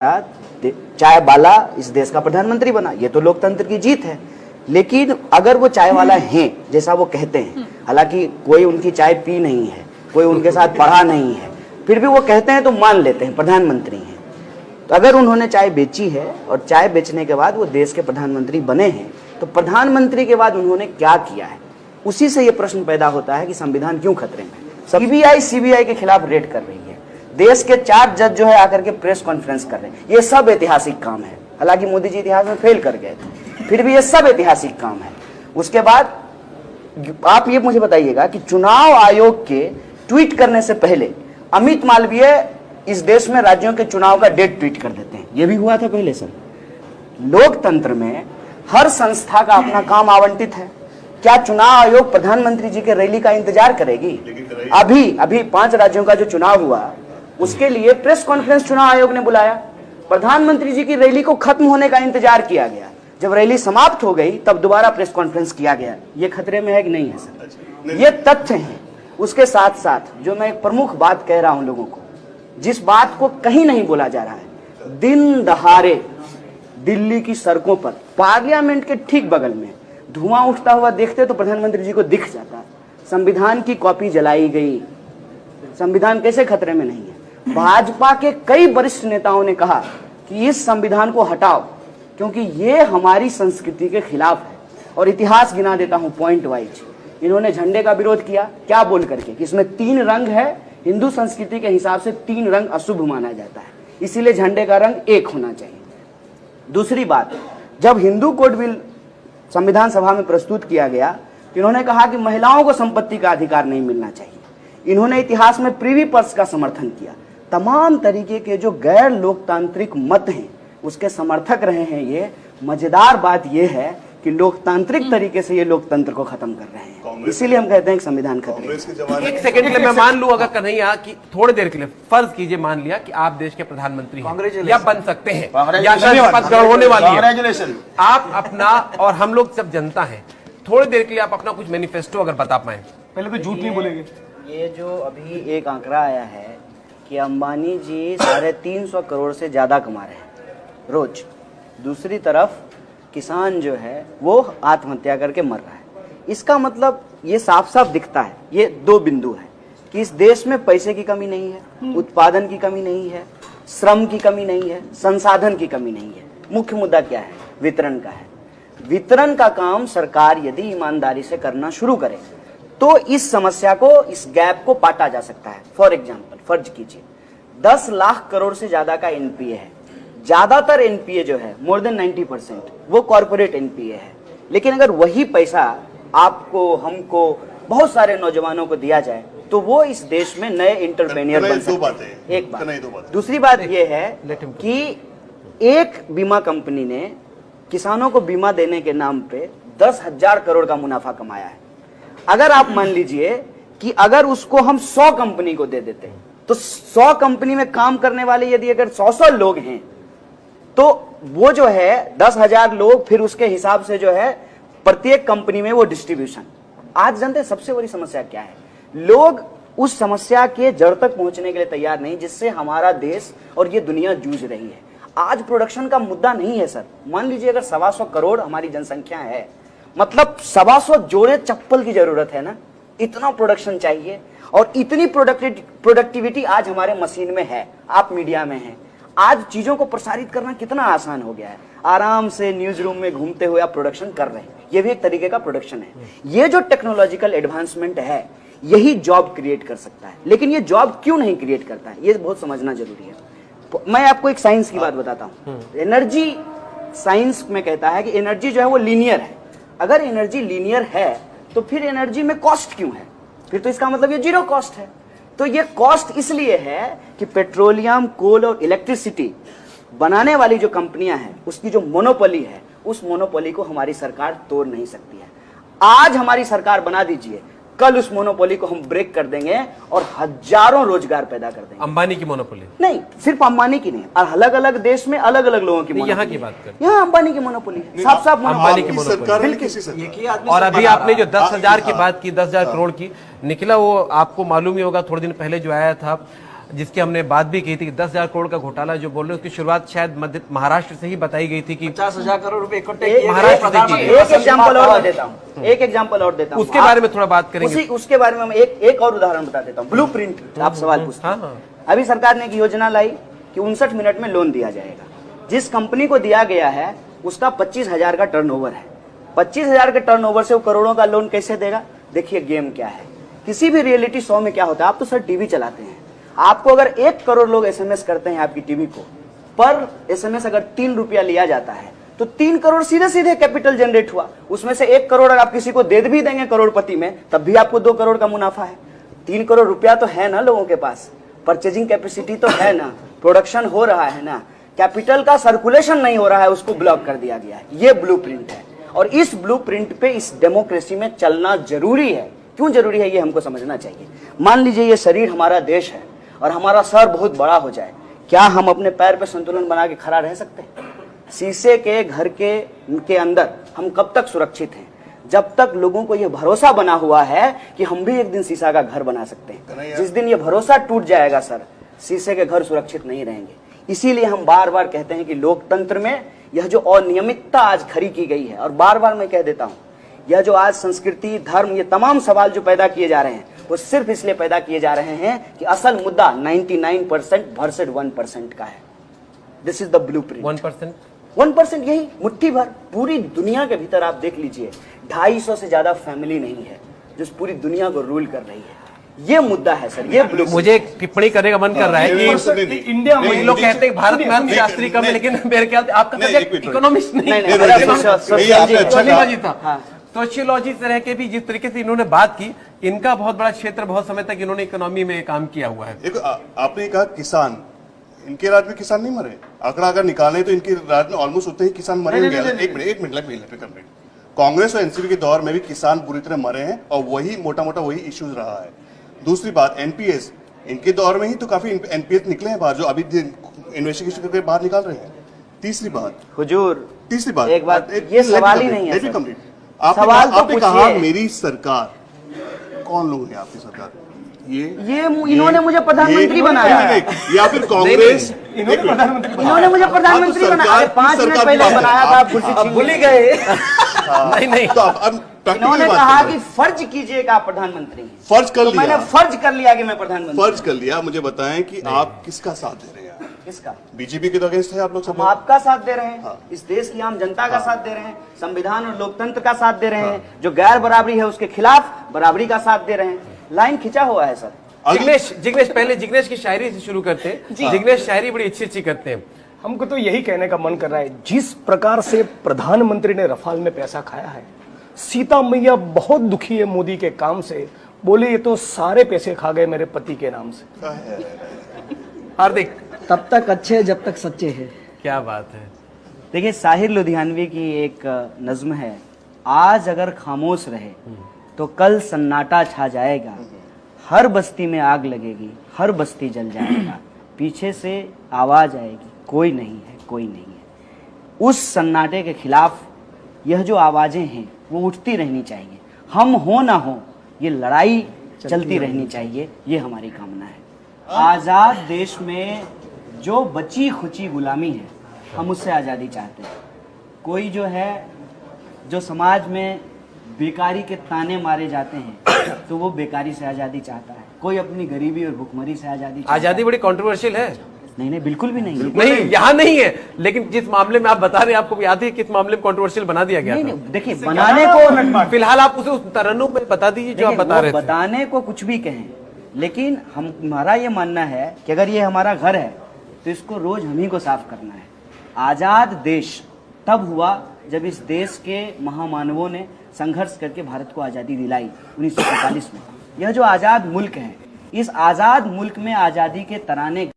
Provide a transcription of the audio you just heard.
चाय वाला इस देश का प्रधानमंत्री बना, ये तो लोकतंत्र की जीत है। लेकिन अगर वो चाय वाला हैं जैसा वो कहते हैं, हालांकि कोई उनकी चाय पी नहीं है, कोई उनके साथ पढ़ा नहीं है, फिर भी वो कहते हैं तो मान लेते हैं प्रधानमंत्री हैं। तो अगर उन्होंने चाय बेची है और चाय बेचने के बाद वो देश के प्रधानमंत्री बने हैं, तो प्रधानमंत्री के बाद उन्होंने क्या किया है, उसी से ये प्रश्न पैदा होता है कि संविधान क्यों खतरे में है। सीबीआई के खिलाफ रेड कर रही है, देश के 4 जज जो है आकर के प्रेस कॉन्फ्रेंस कर रहे हैं। ये सब ऐतिहासिक काम है, हालांकि मोदी जी इतिहास में फेल कर गए थे, फिर भी ये सब ऐतिहासिक काम है। उसके बाद आप ये मुझे बताइएगा कि चुनाव आयोग के ट्वीट करने से पहले अमित मालवीय इस देश में राज्यों के चुनाव का डेट ट्वीट कर देते हैं, ये भी हुआ था पहले सर। लोकतंत्र में हर संस्था का अपना काम आवंटित है। क्या चुनाव आयोग प्रधानमंत्री जी के रैली का इंतजार करेगी? अभी 5 राज्यों का जो चुनाव हुआ उसके लिए प्रेस कॉन्फ्रेंस चुनाव आयोग ने बुलाया, प्रधानमंत्री जी की रैली को खत्म होने का इंतजार किया गया, जब रैली समाप्त हो गई तब दोबारा प्रेस कॉन्फ्रेंस किया गया। ये खतरे में है कि नहीं है सर? ये तथ्य हैं। उसके साथ साथ जो मैं एक प्रमुख बात कह रहा हूं लोगों को, जिस बात को कहीं नहीं बोला जा रहा है, दिन दहाड़े दिल्ली की सड़कों पर पार्लियामेंट के ठीक बगल में धुआं उठता हुआ देखते तो प्रधानमंत्री जी को दिख जाता। संविधान की कॉपी जलाई गई। संविधान कैसे खतरे में नहीं है? भाजपा के कई वरिष्ठ नेताओं ने कहा कि इस संविधान को हटाओ क्योंकि ये हमारी संस्कृति के खिलाफ है। और इतिहास गिना देता हूं पॉइंट वाइज। इन्होंने झंडे का विरोध किया, क्या बोल करके कि इसमें 3 रंग है, हिंदू संस्कृति के हिसाब से 3 रंग अशुभ माना जाता है, इसीलिए झंडे का रंग एक होना चाहिए। दूसरी बात, जब हिंदू कोड बिल संविधान सभा में प्रस्तुत किया गया तो इन्होंने कहा कि महिलाओं को संपत्ति का अधिकार नहीं मिलना चाहिए। इन्होंने इतिहास में प्रीवी पर्स का समर्थन किया। तमाम तरीके के जो गैर लोकतांत्रिक मत हैं उसके समर्थक रहे हैं। ये मजेदार बात ये है कि लोकतांत्रिक तरीके से ये लोकतंत्र को खत्म कर रहे हैं, इसीलिए हम कहते हैं कि संविधान खत्म। एक सेकंड के लिए मैं मान लूं, अगर कन्हैया कि थोड़ी देर के लिए फर्ज कीजिए, मान लिया कि आप देश के प्रधानमंत्री हैं या बन सकते हैं या शपथ ग्रहण होने वाली है, आप अपना और हम लोग सब जनता है, थोड़ी देर के लिए आप अपना कुछ मैनिफेस्टो अगर बता पाए। पहले तो झूठ नहीं बोलेंगे। ये जो अभी एक आंकड़ा आया है कि अंबानी जी 350 करोड़ से ज्यादा कमा रहे हैं रोज। दूसरी तरफ किसान जो है वो आत्महत्या करके मर रहा है। इसका मतलब ये साफ साफ दिखता है, ये 2 बिंदु है कि इस देश में पैसे की कमी नहीं है, उत्पादन की कमी नहीं है, श्रम की कमी नहीं है, संसाधन की कमी नहीं है। मुख्य मुद्दा क्या है? वितरण का है। वितरण का काम सरकार यदि ईमानदारी से करना शुरू करे तो इस समस्या को, इस गैप को पाटा जा सकता है। फॉर एग्जाम्पल, फर्ज कीजिए 10 लाख करोड़ से ज्यादा का एनपीए है। ज्यादातर एनपीए जो है, मोर देन 90%, वो कॉर्पोरेट एनपीए है। लेकिन अगर वही पैसा आपको, हमको, बहुत सारे नौजवानों को दिया जाए तो वो इस देश में नए इंटरप्रेन्योर बन सकते हैं। एक बात। दूसरी बात ये है कि एक बीमा कंपनी ने किसानों को बीमा देने के नाम पे 10,000 करोड़ का मुनाफा कमाया है। अगर आप मान लीजिए कि अगर उसको हम 100 कंपनी को दे देते तो 100 कंपनी में काम करने वाले यदि अगर 100 लोग हैं तो वो जो है 10,000 लोग, फिर उसके हिसाब से जो है प्रत्येक कंपनी में वो डिस्ट्रीब्यूशन। आज जानते हैं सबसे बड़ी समस्या क्या है? लोग उस समस्या के जड़ तक पहुंचने के लिए तैयार नहीं जिससे हमारा देश और ये दुनिया जूझ रही है। आज प्रोडक्शन का मुद्दा नहीं है सर। मान लीजिए अगर 125 करोड़ हमारी जनसंख्या है, मतलब 125 जोड़े चप्पल की जरूरत है ना, इतना प्रोडक्शन चाहिए। और इतनी प्रोडक्टिविटी आज हमारे मशीन में है, आप मीडिया में हैं। आज चीजों को प्रसारित करना कितना आसान हो गया है। आराम से न्यूज रूम में घूमते हुए आप प्रोडक्शन कर रहे हैं, ये भी एक तरीके का प्रोडक्शन है। ये जो टेक्नोलॉजिकल एडवांसमेंट है यही जॉब क्रिएट कर सकता है। लेकिन ये जॉब क्यों नहीं क्रिएट करता है, ये बहुत समझना जरूरी है। मैं आपको एक साइंस की बात बताता हूं। एनर्जी साइंस में कहता है कि एनर्जी जो है वो लीनियर है। अगर एनर्जी लीनियर है तो फिर एनर्जी में कॉस्ट क्यों है? फिर तो इसका मतलब ये 0 कॉस्ट है। तो ये कॉस्ट इसलिए है कि पेट्रोलियम, कोल और इलेक्ट्रिसिटी बनाने वाली जो कंपनियां हैं उसकी जो मोनोपोली है, उस मोनोपोली को हमारी सरकार तोड़ नहीं सकती है। आज हमारी सरकार बना दीजिए, कल उस मोनोपोली को हम ब्रेक कर देंगे और हजारों रोजगार पैदा कर देंगे। अंबानी की मोनोपोली नहीं, सिर्फ अंबानी की नहीं, और अलग अलग देश में अलग अलग लोगों की। यहाँ की बात कर, यहाँ अंबानी की मोनोपोली है, साफ साफ अंबानी की मोनोपोली। और अभी आपने जो 10,000 की बात की, 10,000 करोड़ की, निकला वो आपको मालूम ही होगा थोड़े दिन पहले जो आया था जिसकी हमने बात भी की थी कि 10,000 करोड़ का घोटाला जो बोल रहे हैं उसकी शुरुआत शायद मध्य महाराष्ट्र से ही बताई गई थी कि 50,000 करोड़ रुपए इकट्ठे एक एग्जाम्पल और देता हूँ, एक एग्जाम्पल और देता हूँ, उसके बारे में थोड़ा बात करेंगे। उसके बारे में एक और उदाहरण बता देता हूँ। ब्लूप्रिंट, आप सवाल पूछते हैं। अभी सरकार ने एक योजना लाई कि 59 मिनट में लोन दिया जाएगा। जिस कंपनी को दिया गया है उसका 25,000 का टर्नओवर है। 25,000 के टर्नओवर से वो करोड़ों का लोन कैसे देगा? देखिए गेम क्या है। किसी भी रियलिटी शो में क्या होता है, आप तो सर टीवी चलाते हैं, आपको अगर 1 करोड़ लोग एसएमएस करते हैं आपकी टीवी को, पर एसएमएस अगर 3 रुपया लिया जाता है तो 3 करोड़ सीधे सीधे कैपिटल जनरेट हुआ। उसमें से 1 करोड़ अगर आप किसी को दे भी देंगे करोड़पति में, तब भी आपको 2 करोड़ का मुनाफा है। 3 करोड़ रुपया तो है ना लोगों के पास, परचेजिंग कैपेसिटी तो है ना, प्रोडक्शन हो रहा है ना, कैपिटल का सर्कुलेशन नहीं हो रहा है, उसको ब्लॉक कर दिया गया है। ये ब्लूप्रिंट है और इस ब्लूप्रिंट पे इस डेमोक्रेसी में चलना जरूरी है। क्यों जरूरी है ये हमको समझना चाहिए। मान लीजिए ये शरीर हमारा देश है और हमारा सर बहुत बड़ा हो जाए, क्या हम अपने पैर पे संतुलन बना के खड़ा रह सकते हैं? शीशे के घर के अंदर हम कब तक सुरक्षित हैं? जब तक लोगों को यह भरोसा बना हुआ है कि हम भी एक दिन शीशा का घर बना सकते हैं। जिस दिन ये भरोसा टूट जाएगा सर, शीशे के घर सुरक्षित नहीं रहेंगे। इसीलिए हम बार बार कहते हैं कि लोकतंत्र में यह जो अनियमितता आज खड़ी की गई है, और बार बार मैं कह देता हूं, यह जो आज संस्कृति, धर्म, ये तमाम सवाल जो पैदा किए जा रहे हैं वो सिर्फ इसलिए पैदा किए जा रहे हैं कि असल मुद्दा 99% वर्सेस 1% का है। This is the blueprint. 1% यही मुट्ठी भर। पूरी दुनिया के भीतर आप देख लीजिए 250 से ज्यादा फैमिली नहीं है जो पूरी दुनिया को रूल कर रही है। ये मुद्दा है सर, ये ब्लूप्रिंट। मुझे एक टिप्पणी करने का मन कर रहा है कि इंडिया में लोग कहते हैं भारत में अर्थशास्त्री कम है, लेकिन मेरे ख्याल से आपका सब्जेक्ट इकोनॉमिस्ट नहीं था, सोशियोलॉजी से रह के भी जिस तरीके से इन्होंने बात की, इनका बहुत बड़ा क्षेत्र, बहुत समय तक इन्होंने इकोनॉमी में काम किया हुआ है। आपने कहा किसान, इनके राज्य में किसान नहीं मरे। आंकड़ा अगर निकालें तो इनके राज्य में ऑलमोस्ट उतने ही किसान मरे होंगे। एक मिनट कांग्रेस और एनसीपी के दौर में भी किसान बुरी तरह मरे हैं और वही मोटा मोटा वही इश्यूज रहा है। दूसरी बात, एनपीएस, इनके दौर में ही तो काफी एनपीएस निकले हैं बाहर, जो अभी इन्वेस्टिगेशन करके बाहर निकाल रहे हैं। तीसरी बात हुजूर, तीसरी बात, एक बात, ये सवाल ही नहीं है सर। आपने कहा मेरी सरकार, कौन लोग हैं आपकी सरकार? ये इन्होंने मुझे प्रधानमंत्री बनाया या फिर कांग्रेस? इन्होंने मुझे प्रधानमंत्री बनाया। 5 मिनट पहले बनाया था, आप कुर्सी भूल ही गए। नहीं तो अब इन्होंने कहा कि फर्ज कीजिए कि आप प्रधानमंत्री हैं। फर्ज कर लिया, मैंने फर्ज कर लिया कि मैं प्रधानमंत्री। फर्ज कर लिया। मुझे बताएं कि आप किसका साथ दे रहे हैं? किसका? बीजेपी के तो अगेंस्ट है आप लोग सब। हम आपका साथ दे रहे हैं, इस देश की आम जनता का साथ दे रहे हैं, संविधान और लोकतंत्र का साथ दे रहे हैं, जो गैर बराबरी है उसके खिलाफ बराबरी का साथ दे रहे हैं। लाइन खिंचा हुआ है सर। जिग्नेश पहले जिग्नेश की शायरी से शुरू करते हैं। जिग्नेश शायरी बड़ी अच्छी करते हैं। हमको तो यही कहने का मन कर रहा है, जिस प्रकार से प्रधानमंत्री ने रफाल में पैसा खाया है, सीता मैया बहुत दुखी है मोदी के काम से, बोले ये तो सारे पैसे खा गए मेरे पति के नाम से। हार्दिक, तब तक अच्छे जब तक सच्चे हैं। क्या बात है। देखिए, साहिर लुधियानवी की एक नज्म है, आज अगर खामोश रहे तो कल सन्नाटा छा जाएगा, हर बस्ती में आग लगेगी, हर बस्ती जल जाएगा, पीछे से आवाज आएगी, कोई नहीं है, कोई नहीं है। उस सन्नाटे के खिलाफ यह जो आवाजें हैं वो उठती रहनी चाहिए। हम हो ना हो, ये लड़ाई चलती रहनी चाहिए, ये हमारी कामना है। आजाद देश में जो बची खुची गुलामी है, हम उससे आज़ादी चाहते हैं। कोई जो है, जो समाज में बेकारी के ताने मारे जाते हैं, तो वो बेकारी से आज़ादी चाहता है। कोई अपनी गरीबी और भुखमरी से आज़ादी बड़ी कंट्रोवर्शियल है। नहीं, बिल्कुल भी नहीं। नहीं, यहाँ नहीं है, लेकिन जिस मामले में आप बता रहे हैं, आपको याद है किस मामले में कंट्रोवर्शियल बना दिया गया था? देखिए, बनाने को फिलहाल आप उसे उस तरन्नुम में बता दीजिए जो आप बता रहे थे। बताने को कुछ भी कहें, लेकिन हमारा ये मानना है कि अगर ये हमारा घर है तो इसको रोज हम ही को साफ करना है। आजाद देश तब हुआ जब इस देश के महामानवों ने संघर्ष करके भारत को आज़ादी दिलाई 1945 में। यह जो आज़ाद मुल्क है, इस आज़ाद मुल्क में आज़ादी के तराने